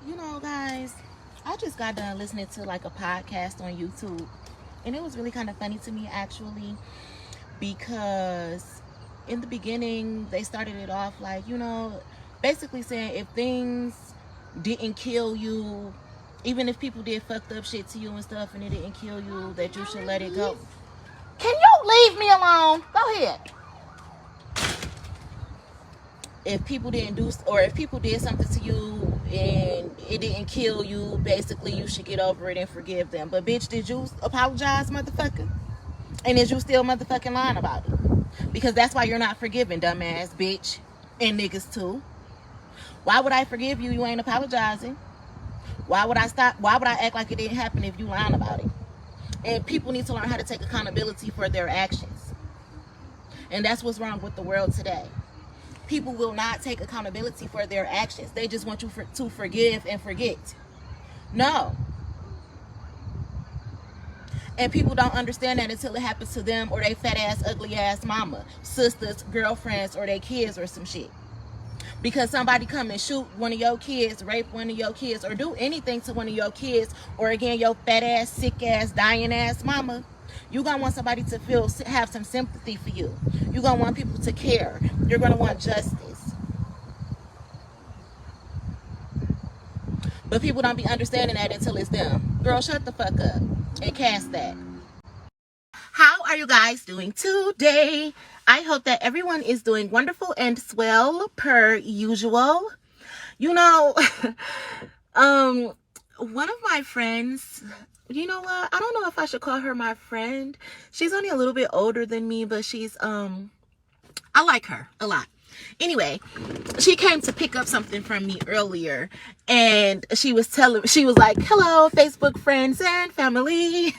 You know, guys, I just got done listening to like a podcast on YouTube, and it was really kind of funny to me actually, because in the beginning they started it off like, basically saying if things didn't kill you, even if people did fucked up shit to you and stuff and it didn't kill you, that you should let it go. Can you leave me alone? Go ahead. If people didn't do, or if people did something to you and it didn't kill you, basically you should get over it and forgive them. But bitch, did you apologize, motherfucker? And is you still motherfucking lying about it? Because that's why you're not forgiven, dumbass bitch. And niggas too. Why would I forgive you? You ain't apologizing. Why would I stop? Why would I act like it didn't happen if you lying about it? And people need to learn how to take accountability for their actions. And that's what's wrong with the world today. People will not take accountability for their actions. They just want you to forgive and forget. No. And people don't understand that until it happens to them or they fat ass, ugly ass mama, sisters, girlfriends, or their kids or some shit. Because somebody come and shoot one of your kids, rape one of your kids, or do anything to one of your kids, or again, your fat ass, sick ass, dying ass mama, you're going to want somebody to have some sympathy for you. You're going to want people to care. You're going to want justice. But people don't be understanding that until it's them. Girl, shut the fuck up and cast that. How are you guys doing today? I hope that everyone is doing wonderful and swell per usual. One of my friends, you know what? I don't know if I should call her my friend. She's only a little bit older than me, but she's, I like her a lot. Anyway, she came to pick up something from me earlier, and she was like, hello, Facebook friends and family.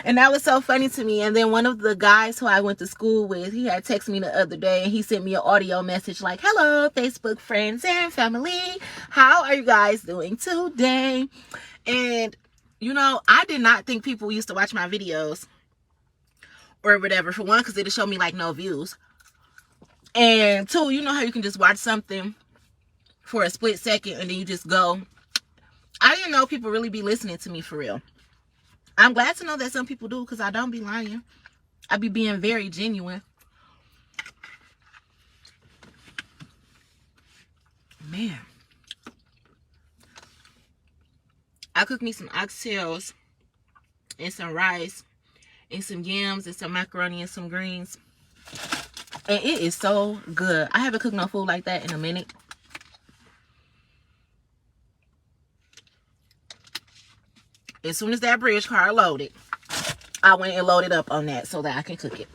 And that was so funny to me. And then one of the guys who I went to school with, he had texted me the other day, and he sent me an audio message like, hello, Facebook friends and family. How are you guys doing today? And, I did not think people used to watch my videos or whatever. For one, because it'll show me like no views. And two, you know how you can just watch something for a split second and then you just go. I didn't know people really be listening to me for real. I'm glad to know that some people do, because I don't be lying. I be being very genuine. Man. I cooked me some oxtails and some rice and some yams and some macaroni and some greens. And it is so good. I haven't cooked no food like that in a minute. As soon as that bridge car loaded, I went and loaded up on that so that I can cook it.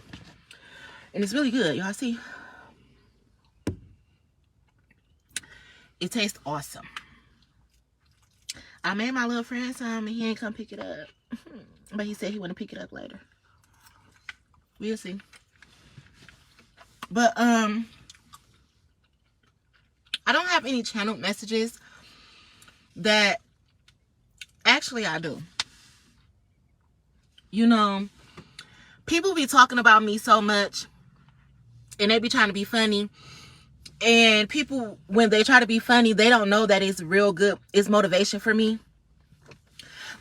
And it's really good. Y'all see? It tastes awesome. I made my little friend some and he ain't come pick it up. But he said he want to pick it up later. We'll see. But, I don't have any channel messages that, actually I do. People be talking about me so much and they be trying to be funny. And people, when they try to be funny, they don't know that it's real good. It's motivation for me.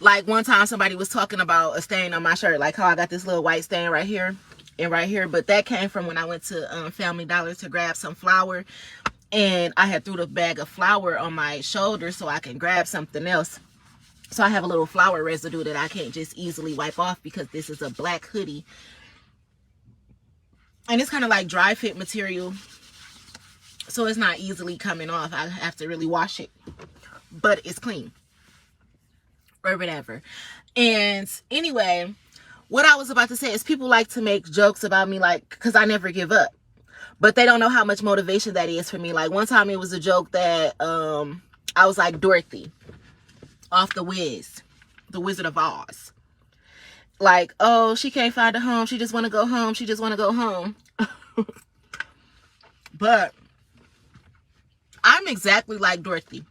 Like one time somebody was talking about a stain on my shirt, like how I got this little white stain right here. And right here, but that came from when I went to Family Dollar to grab some flour, and I had threw the bag of flour on my shoulder so I can grab something else. So I have a little flour residue that I can't just easily wipe off because this is a black hoodie, and it's kind of like dry fit material, so it's not easily coming off. I have to really wash it, but it's clean or whatever. And anyway, what I was about to say is people like to make jokes about me, like, because I never give up. But they don't know how much motivation that is for me. Like, one time it was a joke that I was like Dorothy off The Wiz, The Wizard of Oz. Like, oh, she can't find a home. She just want to go home. She just want to go home. But I'm exactly like Dorothy.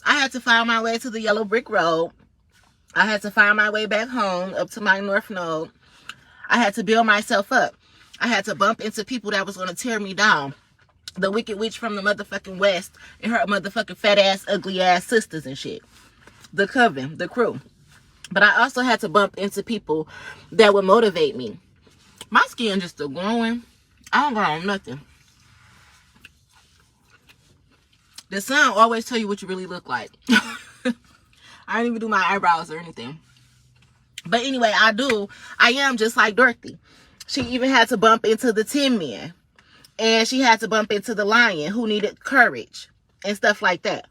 I had to find my way to the yellow brick road. I had to find my way back home up to my north node. I had to build myself up. I had to bump into people that was going to tear me down. The Wicked Witch from the motherfucking West and her motherfucking fat ass, ugly ass sisters and shit. The coven, the crew. But I also had to bump into people that would motivate me. My skin just still glowing. I don't got on nothing. The sun always tell you what you really look like. I didn't even do my eyebrows or anything. But anyway, I am just like Dorothy. She even had to bump into the Tin Man. And she had to bump into the lion who needed courage and stuff like that.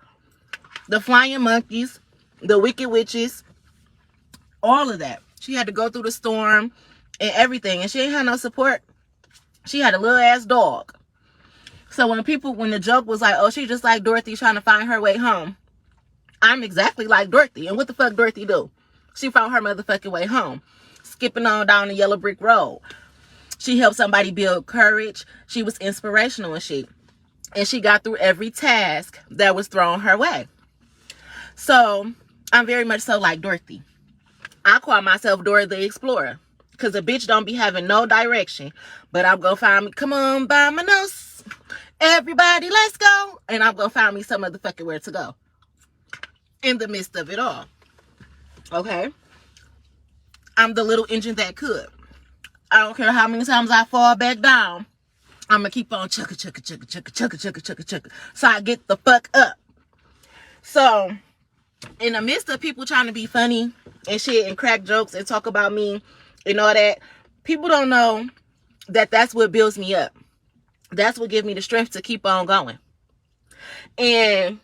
The flying monkeys, the wicked witches, all of that. She had to go through the storm and everything. And she ain't had no support. She had a little ass dog. So when the joke was like, oh, she just like Dorothy trying to find her way home. I'm exactly like Dorothy. And what the fuck Dorothy do? She found her motherfucking way home. Skipping on down the yellow brick road. She helped somebody build courage. She was inspirational and shit. And she got through every task that was thrown her way. So, I'm very much so like Dorothy. I call myself Dora the Explorer. Because a bitch don't be having no direction. But I'm going to find me, come on, by my nose. Everybody, let's go. And I'm going to find me some motherfucking where to go. In the midst of it all. Okay? I'm the little engine that could. I don't care how many times I fall back down. I'm going to keep on chugga, chugga, chugga, chugga, chugga, chugga, chugga, chugga. So I get the fuck up. So, in the midst of people trying to be funny and shit and crack jokes and talk about me and all that, people don't know that that's what builds me up. That's what gives me the strength to keep on going. And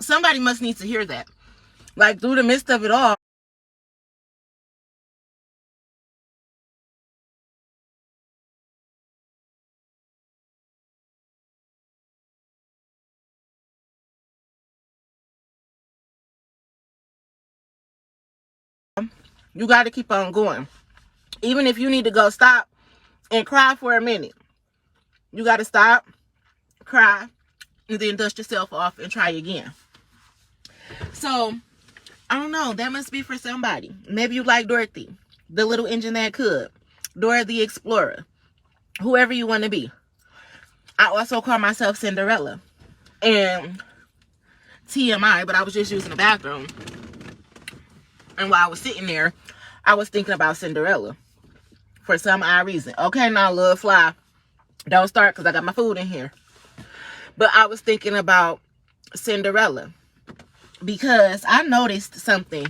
somebody must need to hear that. Like, through the midst of it all, you got to keep on going. Even if you need to go stop and cry for a minute, you got to stop, cry, and then dust yourself off and try again. So, I don't know. That must be for somebody. Maybe you like Dorothy, the little engine that could. Dora the Explorer. Whoever you want to be. I also call myself Cinderella. And TMI, but I was just using the bathroom. And while I was sitting there, I was thinking about Cinderella. For some odd reason. Okay, now, little fly. Don't start because I got my food in here. But I was thinking about Cinderella. Because I noticed something.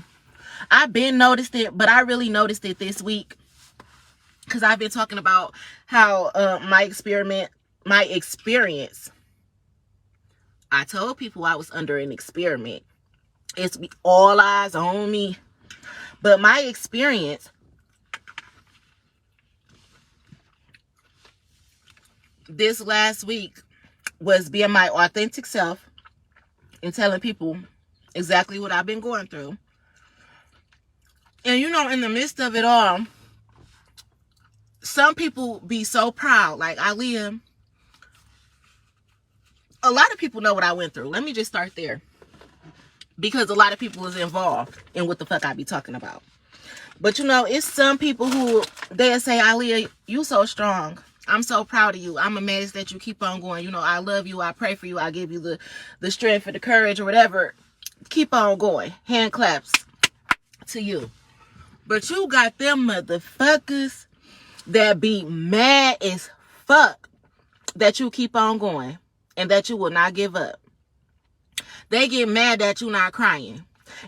I've been noticed it, but I really noticed it this week. Because I've been talking about how my experience. I told people I was under an experiment. It's all eyes on me. But my experience this last week was being my authentic self and telling people exactly what I've been going through. And you know, in the midst of it all, some people be so proud. Like, Aaliyah, a lot of people know what I went through. Let me just start there. Because a lot of people is involved in what the fuck I be talking about. But you know, it's some people who, they'll say, Aaliyah, you so strong. I'm so proud of you. I'm amazed that you keep on going. You know, I love you. I pray for you. I give you the strength and the courage or whatever. Keep on going. Hand claps to you. But you got them motherfuckers that be mad as fuck that you keep on going and that you will not give up. They get mad that you not crying.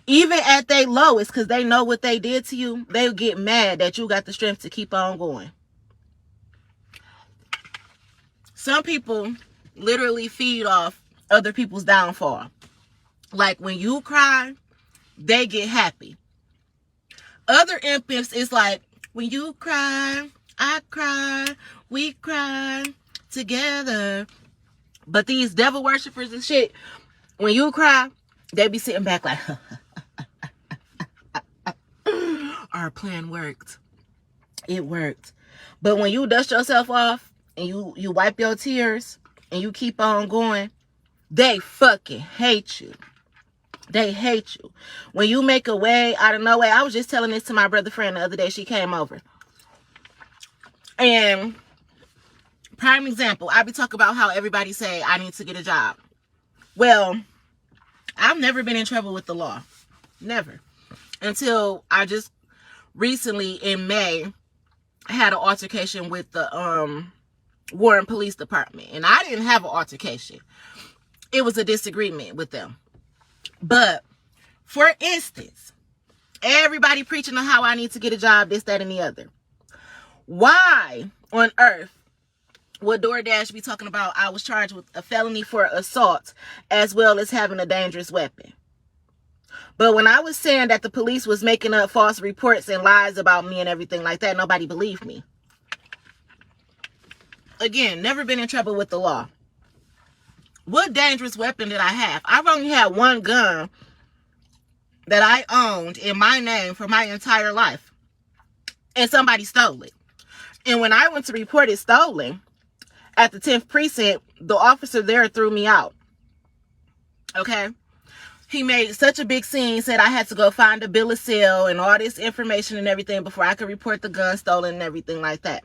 Even at their lowest, because they know what they did to you, they get mad that you got the strength to keep on going. Some people literally feed off other people's downfall. Like, when you cry, they get happy. Other imps is like, when you cry, I cry, we cry together. But these devil worshippers and shit, when you cry, they be sitting back like, our plan worked. It worked. But when you dust yourself off and you wipe your tears and you keep on going, they fucking hate you. They hate you. When you make a way out of no way. I was just telling this to my brother friend the other day. She came over. And prime example, I be talking about how everybody say I need to get a job. Well, I've never been in trouble with the law. Never. Until I just recently in May had an altercation with the Warren Police Department. And I didn't have an altercation. It was a disagreement with them. But, for instance, everybody preaching on how I need to get a job, this, that, and the other. Why on earth would DoorDash be talking about I was charged with a felony for assault as well as having a dangerous weapon? But when I was saying that the police was making up false reports and lies about me and everything like that, nobody believed me. Again, never been in trouble with the law. What dangerous weapon did I have? I've only had one gun that I owned in my name for my entire life. And somebody stole it. And when I went to report it stolen at the 10th precinct, the officer there threw me out. Okay? He made such a big scene, said I had to go find a bill of sale and all this information and everything before I could report the gun stolen and everything like that.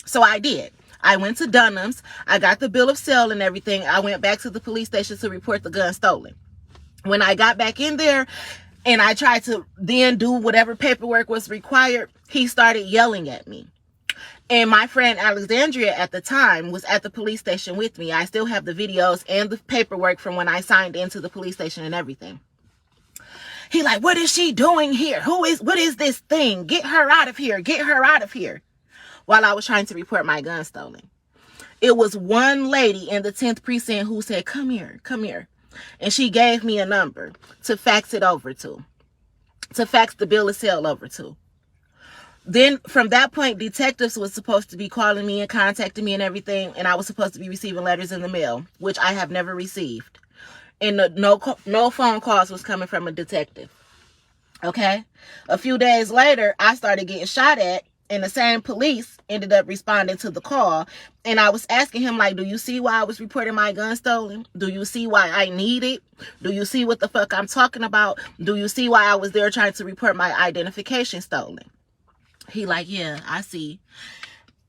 So I did. I went to Dunham's. I got the bill of sale and everything. I went back to the police station to report the gun stolen. When I got back in there and I tried to then do whatever paperwork was required, he started yelling at me. And my friend Alexandria at the time was at the police station with me. I still have the videos and the paperwork from when I signed into the police station and everything. He like, what is she doing here? What is this thing? Get her out of here. Get her out of here. While I was trying to report my gun stolen. It was one lady in the 10th precinct who said, come here. And she gave me a number to fax it over to fax the bill of sale over to. Then from that point, detectives was supposed to be calling me and contacting me and everything. And I was supposed to be receiving letters in the mail, which I have never received. And no phone calls was coming from a detective. Okay. A few days later, I started getting shot at. And the same police ended up responding to the call. And I was asking him, like, do you see why I was reporting my gun stolen? Do you see why I need it? Do you see what the fuck I'm talking about? Do you see why I was there trying to report my identification stolen? He like, yeah, I see.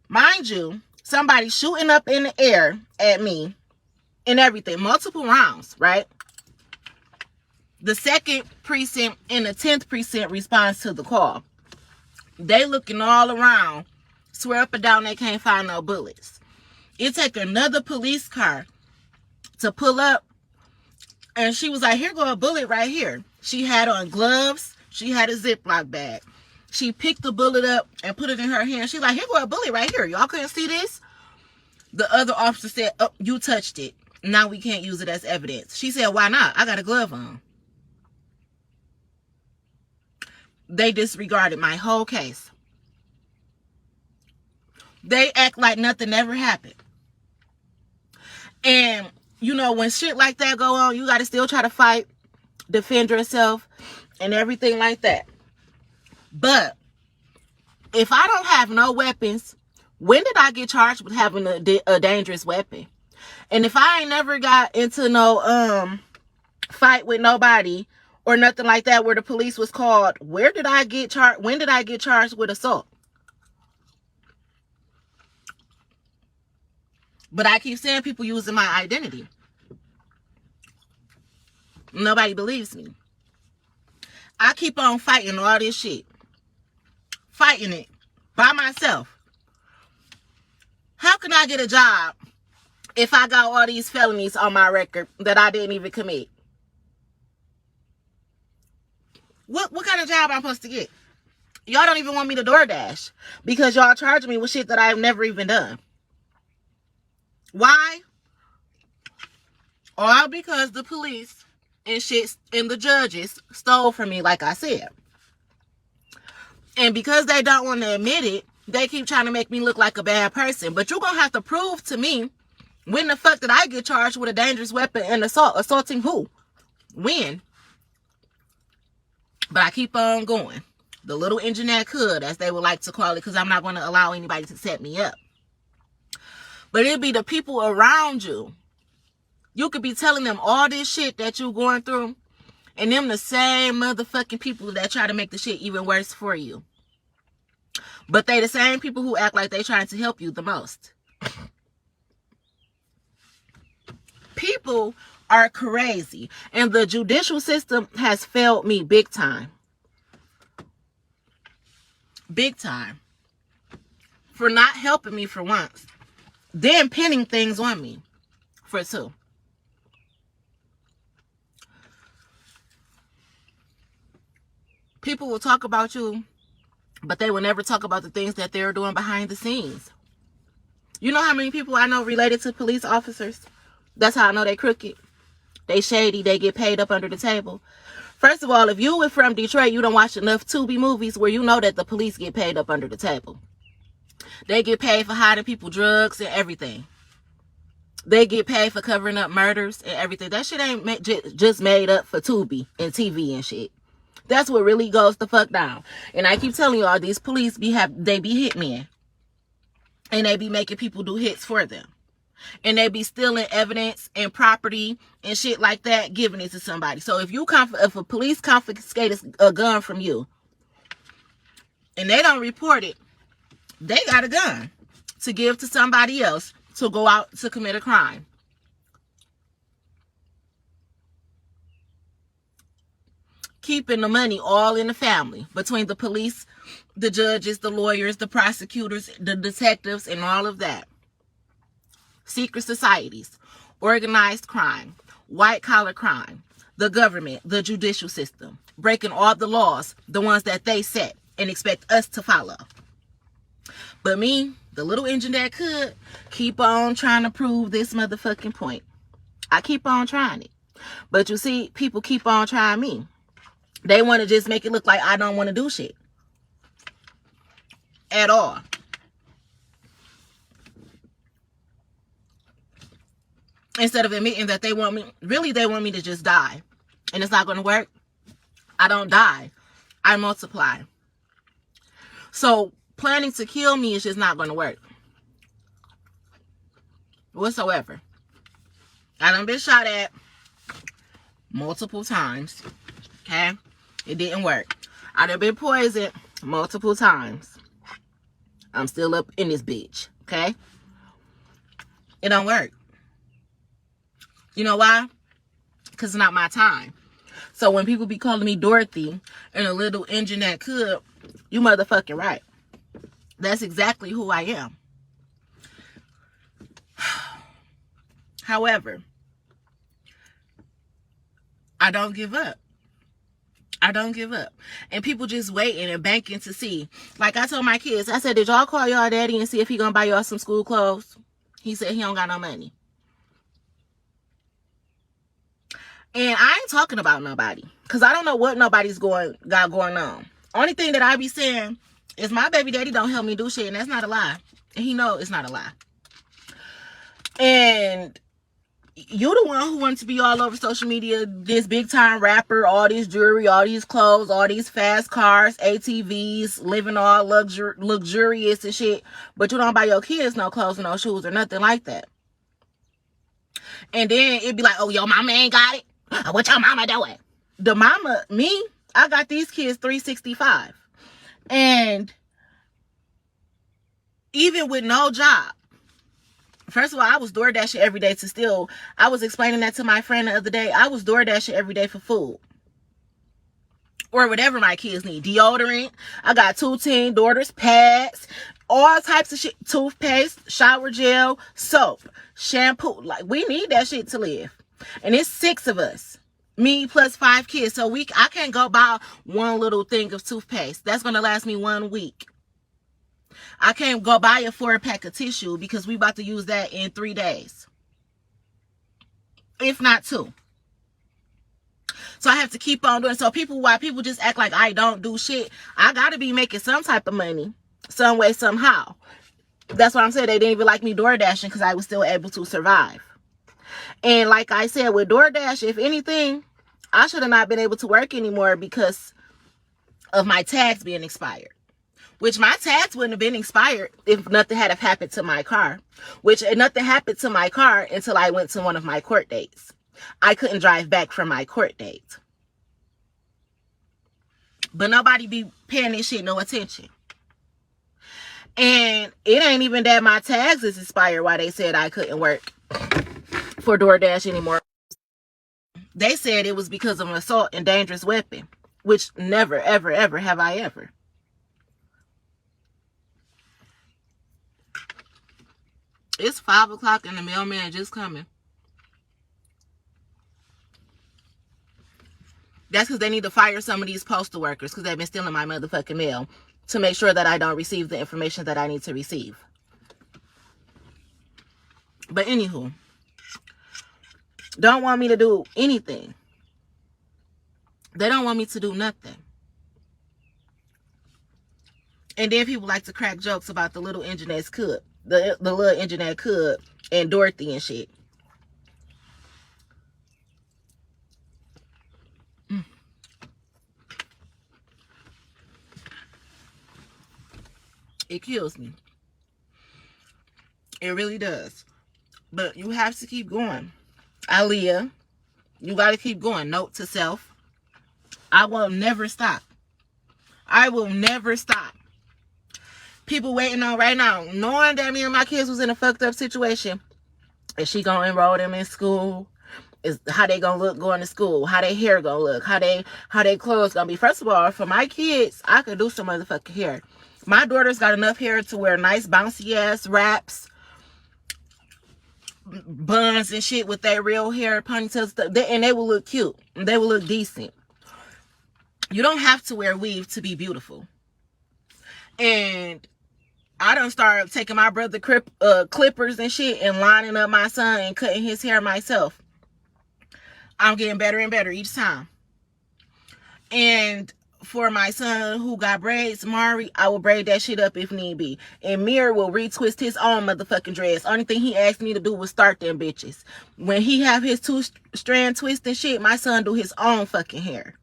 Mind you, somebody shooting up in the air at me and everything. Multiple rounds, right? The 2nd precinct and the 10th precinct responds to the call. They looking all around, swear up and down they can't find no bullets. It take another police car to pull up, and she was like, here go a bullet right here. She had on gloves. She had a Ziploc bag. She picked the bullet up and put it in her hand. She's like, here go a bullet right here. Y'all couldn't see this? The other officer said, oh, you touched it. Now we can't use it as evidence. She said, why not? I got a glove on. They disregarded my whole case. They act like nothing ever happened. And, you know, when shit like that go on, you got to still try to fight, defend yourself, and everything like that. But if I don't have no weapons, when did I get charged with having a dangerous weapon? And if I ain't never got into no fight with nobody or nothing like that where the police was called, where did I get charged? When did I get charged with assault? But I keep saying people using my identity. Nobody believes me. I keep on fighting all this shit. Fighting it by myself. How can I get a job if I got all these felonies on my record that I didn't even commit? What kind of job I'm supposed to get? Y'all don't even want me to DoorDash because y'all charging me with shit that I've never even done. Why? All because the police and shit and the judges stole from me, like I said. And because they don't want to admit it, they keep trying to make me look like a bad person. But you're going to have to prove to me when the fuck did I get charged with a dangerous weapon and assault? Assaulting who? When? But I keep on going. The little engineer could, as they would like to call it, because I'm not going to allow anybody to set me up. But it'd be the people around you. You could be telling them all this shit that you're going through, and them the same motherfucking people that try to make the shit even worse for you. But they the same people who act like they trying to help you the most. People are crazy. And the judicial system has failed me big time. Big time. For not helping me for once. Then pinning things on me for two. People will talk about you, but they will never talk about the things that they're doing behind the scenes. You know how many people I know related to police officers? That's how I know they crooked. They shady. They get paid up under the table. First of all, if you were from Detroit, you don't watch enough Tubi movies where you know that the police get paid up under the table. They get paid for hiding people drugs and everything. They get paid for covering up murders and everything. That shit ain't just made up for Tubi and TV and shit. That's what really goes the fuck down. And I keep telling y'all, these police be hitmen. And they be making people do hits for them. And they be stealing evidence and property and shit like that, giving it to somebody. So if a police confiscate a gun from you and they don't report it, they got a gun to give to somebody else to go out to commit a crime. Keeping the money all in the family between the police, the judges, the lawyers, the prosecutors, the detectives, and all of that. Secret societies, organized crime, white-collar crime, the government, the judicial system, breaking all the laws, the ones that they set and expect us to follow. But me, the little engine that could, keep on trying to prove this motherfucking point. I keep on trying it. But you see, people keep on trying me. They want to just make it look like I don't want to do shit. At all. Instead of admitting that they want me to just die. And it's not going to work. I don't die. I multiply. So planning to kill me is just not going to work. Whatsoever. I done been shot at multiple times. Okay? It didn't work. I done been poisoned multiple times. I'm still up in this bitch. Okay? It don't work. You know why? Because it's not my time. So when people be calling me Dorothy and a little engine that could, you motherfucking right. That's exactly who I am. However, I don't give up. I don't give up. And people just waiting and banking to see. Like I told my kids, I said, did y'all call y'all daddy and see if he gonna buy y'all some school clothes? He said he don't got no money. And I ain't talking about nobody. Because I don't know what nobody's got going on. Only thing that I be saying is my baby daddy don't help me do shit. And that's not a lie. And he know it's not a lie. And you the one who wants to be all over social media, this big time rapper, all this jewelry, all these clothes, all these fast cars, ATVs, living all luxurious and shit, but you don't buy your kids no clothes and no shoes or nothing like that. And then it'd be like, oh, your mama ain't got it? What your mama doing? The mama, me, I got these kids 365. And even with no job, first of all, I was door dashing every day to steal. I was explaining that to my friend the other day. I was door dashing every day for food. Or whatever my kids need. Deodorant. I got 2 teen daughters, pads, all types of shit. Toothpaste, shower gel, soap, shampoo. Like, we need that shit to live. And it's 6 of us. Me plus 5 kids. So I can't go buy one little thing of toothpaste. That's going to last me 1 week. I can't go buy a 4-pack of tissue because we about to use that in 3 days. If not 2. So I have to keep on doing. So why people just act like I don't do shit. I got to be making some type of money. Some way, somehow. That's why I'm saying they didn't even like me door dashing because I was still able to survive. And like I said, with DoorDash, if anything, I should have not been able to work anymore because of my tags being expired. Which my tags wouldn't have been expired if nothing had happened to my car. Which nothing happened to my car until I went to one of my court dates. I couldn't drive back from my court date. But nobody be paying this shit no attention. And it ain't even that my tags is expired why they said I couldn't work for DoorDash anymore. They said it was because of an assault and dangerous weapon, which never, ever, ever have I ever. It's 5 o'clock and the mailman just coming. That's because they need to fire some of these postal workers because they've been stealing my motherfucking mail to make sure that I don't receive the information that I need to receive. But anywho, don't want me to do anything. They don't want me to do nothing. And then people like to crack jokes about the little engineer's cub, the little engineer cub and Dorothy and shit. It kills me. It really does. But you have to keep going. Aaliyah, you got to keep going. Note to self. I will never stop. I will never stop. People waiting on right now, knowing that me and my kids was in a fucked up situation. Is she gonna enroll them in school? Is how they gonna look going to school? How their hair gonna look? How they clothes gonna be? First of all, for my kids, I could do some motherfucking hair. My daughter's got enough hair to wear nice bouncy ass wraps, buns and shit with their real hair, ponytails, and they will look cute. They will look decent. You don't have to wear weave to be beautiful. And I done started taking my brother clippers and shit and lining up my son and cutting his hair myself. I'm getting better and better each time. And for my son who got braids, Mari, I will braid that shit up if need be. And Mir will retwist his own motherfucking dreads. Only thing he asked me to do was start them bitches. When he have his 2-strand twist and shit, my son do his own fucking hair.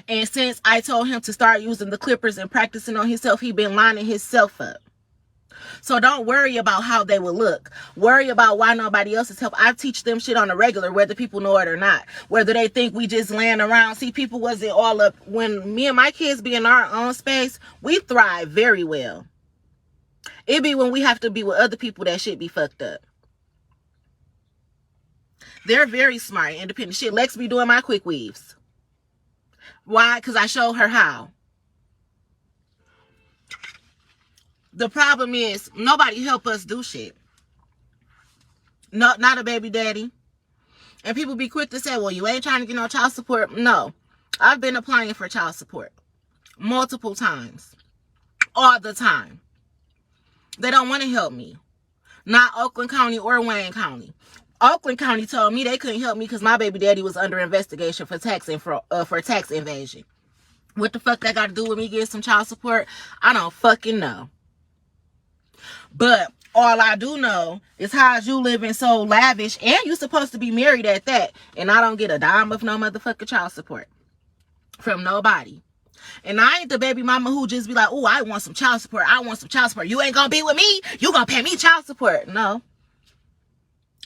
And since I told him to start using the clippers and practicing on himself, he been lining himself up. So don't worry about how they will look. Worry about why nobody else is helping. I teach them shit on a regular, whether people know it or not. Whether they think we just laying around. See, people wasn't all up. When me and my kids be in our own space, we thrive very well. It be when we have to be with other people that shit be fucked up. They're very smart, independent. Shit, Lex be doing my quick weaves. Why? Because I showed her how. The problem is, nobody help us do shit. No, not a baby daddy. And people be quick to say, well, you ain't trying to get no child support. No. I've been applying for child support. Multiple times. All the time. They don't want to help me. Not Oakland County or Wayne County. Oakland County told me they couldn't help me because my baby daddy was under investigation for tax evasion. What the fuck that got to do with me getting some child support? I don't fucking know. But all I do know is how you living so lavish and you supposed to be married at that. And I don't get a dime of no motherfucking child support from nobody. And I ain't the baby mama who just be like, oh, I want some child support. I want some child support. You ain't gonna be with me. You gonna pay me child support. No.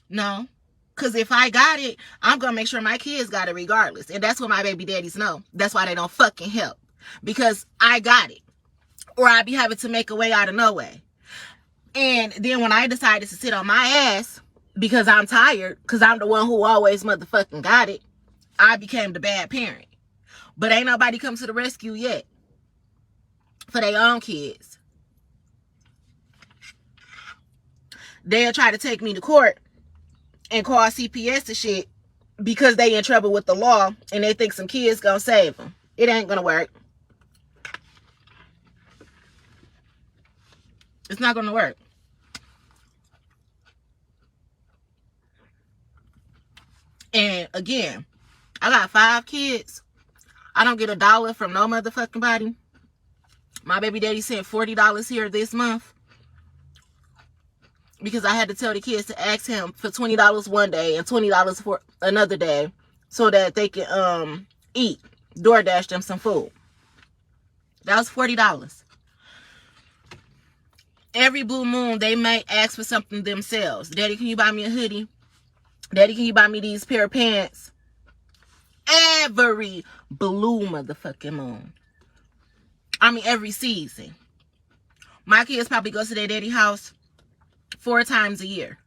No. Because if I got it, I'm gonna make sure my kids got it regardless. And that's what my baby daddies know. That's why they don't fucking help. Because I got it. Or I be having to make a way out of no way. And then when I decided to sit on my ass because I'm tired, because I'm the one who always motherfucking got it, I became the bad parent. But ain't nobody come to the rescue yet for their own kids. They'll try to take me to court and call CPS and shit because they in trouble with the law and they think some kids gonna save them. It ain't gonna work. It's not gonna work. And again, I got 5 kids. I don't get $1 from no motherfucking body. My baby daddy sent $40 here this month because I had to tell the kids to ask him for $20 one day and $20 for another day so that they can eat. DoorDash them some food. That was $40. Every blue moon, they might ask for something themselves. Daddy, can you buy me a hoodie? Daddy, can you buy me these pair of pants? Every blue motherfucking moon. I mean, every season. My kids probably go to their daddy house 4 times a year.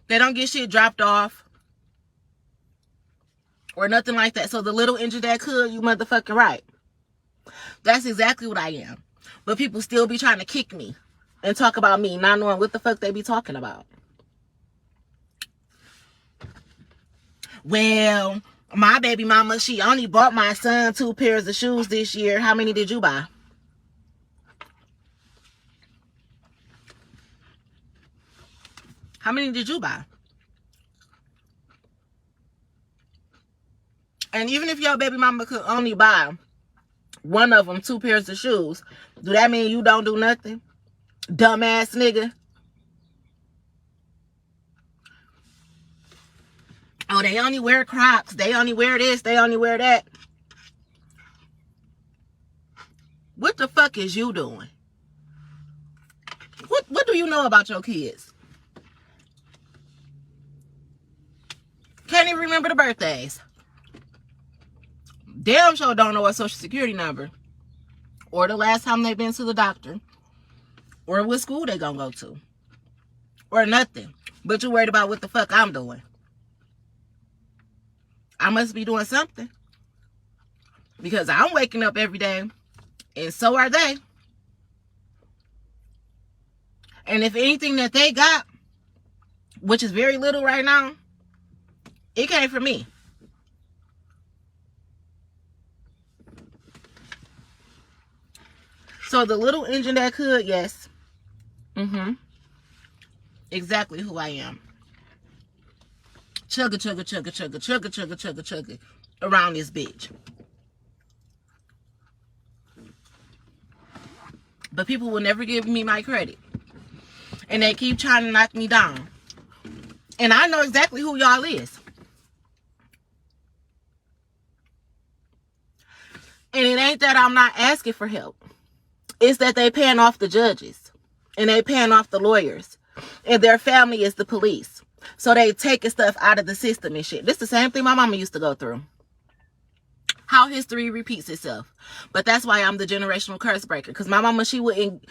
They don't get shit dropped off or nothing like that. So the little injured that could, you motherfucking right. That's exactly what I am. But people still be trying to kick me and talk about me, not knowing what the fuck they be talking about. Well, my baby mama, she only bought my son 2 pairs of shoes this year. How many did you buy? How many did you buy? And even if your baby mama could only buy one of them 2 pairs of shoes, do that mean you don't do nothing? Dumbass nigga. Oh, they only wear Crocs. They only wear this. They only wear that. What the fuck is you doing? What do you know about your kids? Can't even remember the birthdays. Damn sure don't know a social security number. Or the last time they've been to the doctor. Or what school they gonna go to. Or nothing. But you worried about what the fuck I'm doing. I must be doing something. Because I'm waking up every day. And so are they. And if anything that they got, which is very little right now, it came from me. So the little engine that could, yes. Exactly who I am. Chugga, chugga, chugga, chugga, chugga, chugga, chugga, chugga around this bitch. But people will never give me my credit. And they keep trying to knock me down. And I know exactly who y'all is. And it ain't that I'm not asking for help. It's that they paying off the judges. And they paying off the lawyers. And their family is the police. So they taking stuff out of the system and shit. This is the same thing my mama used to go through. How history repeats itself. But that's why I'm the generational curse breaker. Because my mama, she wouldn't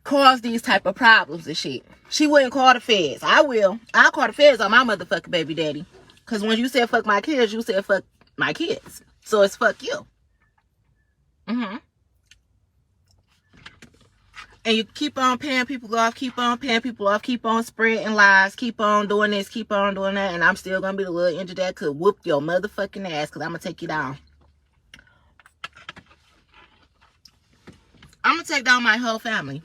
cause these type of problems and shit. She wouldn't call the feds. I will. I'll call the feds on my motherfucking baby daddy. Because when you said fuck my kids, you said fuck my kids. So it's fuck you. And you keep on paying people off, keep on paying people off, keep on spreading lies, keep on doing this, keep on doing that, and I'm still gonna be the little injured that could whoop your motherfucking ass because I'm gonna take you down. I'm gonna take down my whole family.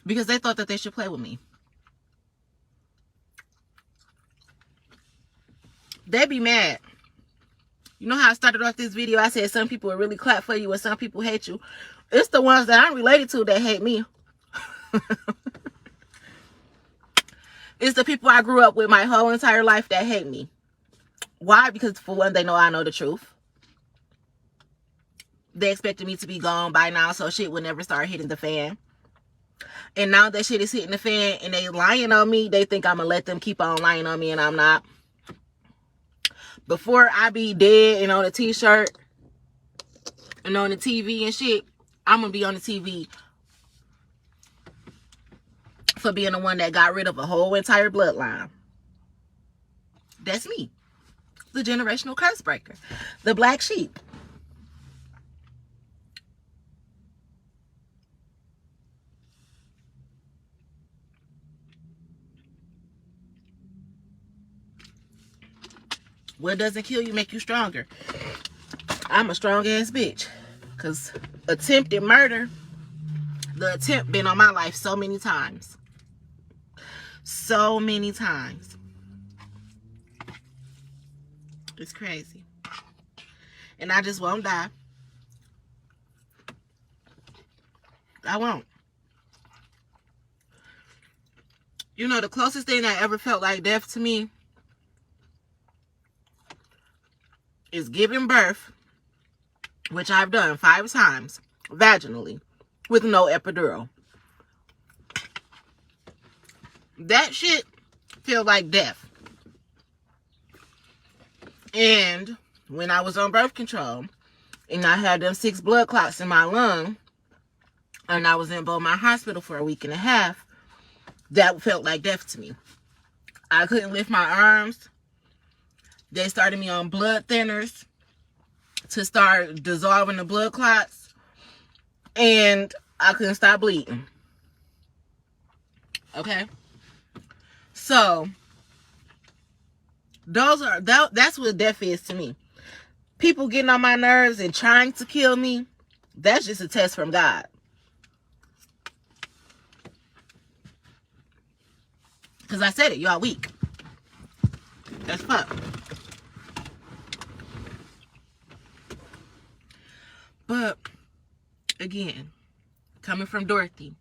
Because they thought that they should play with me. They be mad. You know how I started off this video? I said some people will really clap for you and some people hate you. It's the ones that I'm related to that hate me. It's the people I grew up with my whole entire life that hate me. Why? Because for one, they know I know the truth. They expected me to be gone by now, so shit would never start hitting the fan. And now that shit is hitting the fan and they lying on me, they think I'm gonna let them keep on lying on me, and I'm not. Before I be dead and on a t-shirt and on the TV and shit, I'm gonna be on the TV for being the one that got rid of a whole entire bloodline. That's me. The generational curse breaker. The black sheep. What doesn't kill you make you stronger. I'm a strong ass bitch. Because attempted murder, the attempt been on my life so many times. So many times. It's crazy. And I just won't die. I won't. You know, the closest thing that ever felt like death to me is giving birth, which I've done 5 times, vaginally, with no epidural. That shit feels like death. And when I was on birth control and I had them 6 blood clots in my lung and I was in Beaumont Hospital for a week and a half, that felt like death to me. I couldn't lift my arms. They started me on blood thinners to start dissolving the blood clots. And I couldn't stop bleeding. Okay? So, that's what death is to me. People getting on my nerves and trying to kill me, that's just a test from God. Because I said it, y'all weak. That's fuck. But, again, coming from Dorothy,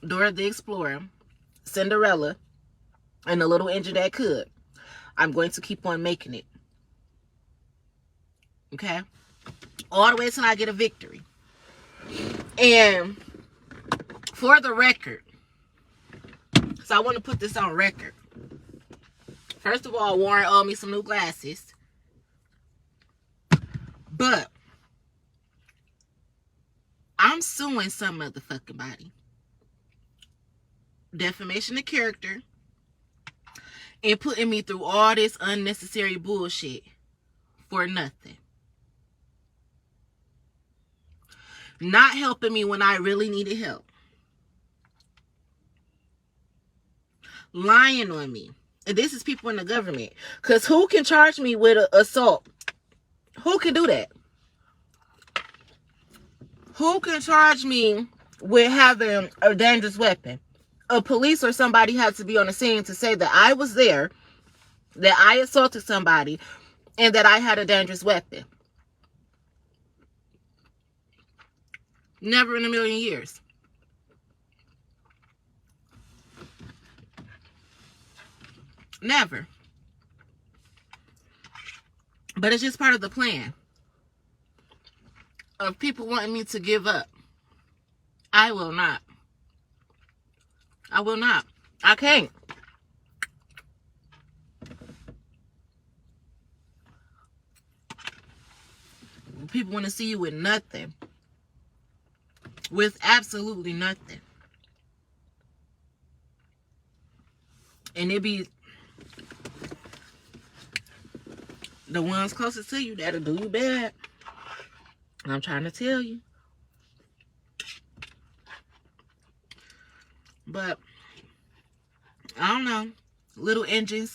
Dora the Explorer, Cinderella, and the little engine that could, I'm going to keep on making it. Okay? All the way till I get a victory. And for the record, so I want to put this on record. First of all, Warren owed me some new glasses. But I'm suing some motherfucking body. Defamation of character. And putting me through all this unnecessary bullshit for nothing. Not helping me when I really needed help. Lying on me. And this is people in the government. Because who can charge me with assault? Who can do that? Who can charge me with having a dangerous weapon? A police or somebody had to be on the scene to say that I was there, that I assaulted somebody, and that I had a dangerous weapon. Never in a million years. Never. But it's just part of the plan of people wanting me to give up. I will not. I will not. I can't. People want to see you with nothing. With absolutely nothing. And it be the ones closest to you that'll do you bad. I'm trying to tell you. But I don't know. Little engines.